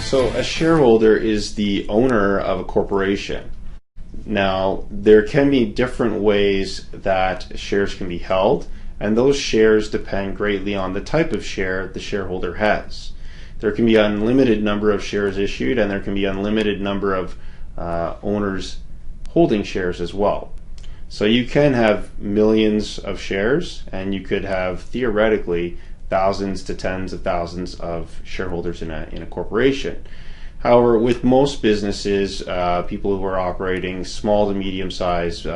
So a shareholder is the owner of a corporation. Now, there can be different ways that shares can be held, and those shares depend greatly on the type of share the shareholder has. There can be an unlimited number of shares issued, and there can be an unlimited number of owners holding shares as well. So you can have millions of shares, and you could have theoretically thousands to tens of thousands of shareholders in a corporation. However, with most businesses, people who are operating small to medium-sized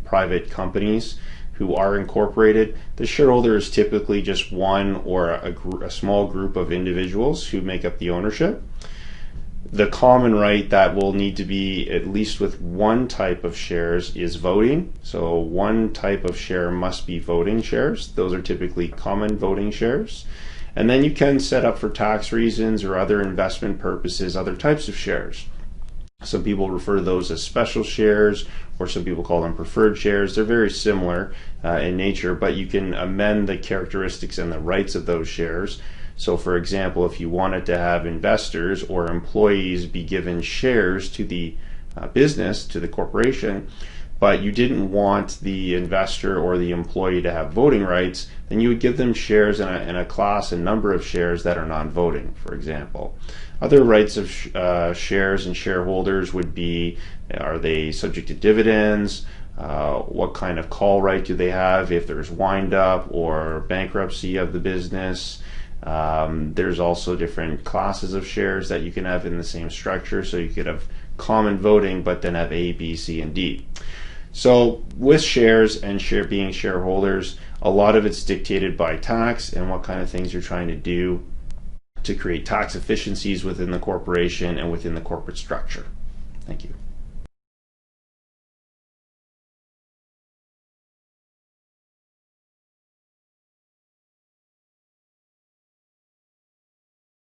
private companies who are incorporated, the shareholder is typically just one or a small group of individuals who make up the ownership. The common right that will need to be, at least with one type of shares, is voting. So one type of share must be voting shares. Those are typically common voting shares. And then you can set up for tax reasons or other investment purposes other types of shares. Some people refer to those as special shares, or some people call them preferred shares. They're very similar in nature, but you can amend the characteristics and the rights of those shares. So for example, if you wanted to have investors or employees be given shares to the business, to the corporation, but you didn't want the investor or the employee to have voting rights, then you would give them shares in a class and number of shares that are non-voting, for example. Other rights of shares and shareholders would be, are they subject to dividends? What kind of call right do they have if there's wind up or bankruptcy of the business? There's also different classes of shares that you can have in the same structure. So you could have common voting, but then have A, B, C, and D. So with shares and being shareholders, a lot of it's dictated by tax and what kind of things you're trying to do to create tax efficiencies within the corporation and within the corporate structure. Thank you.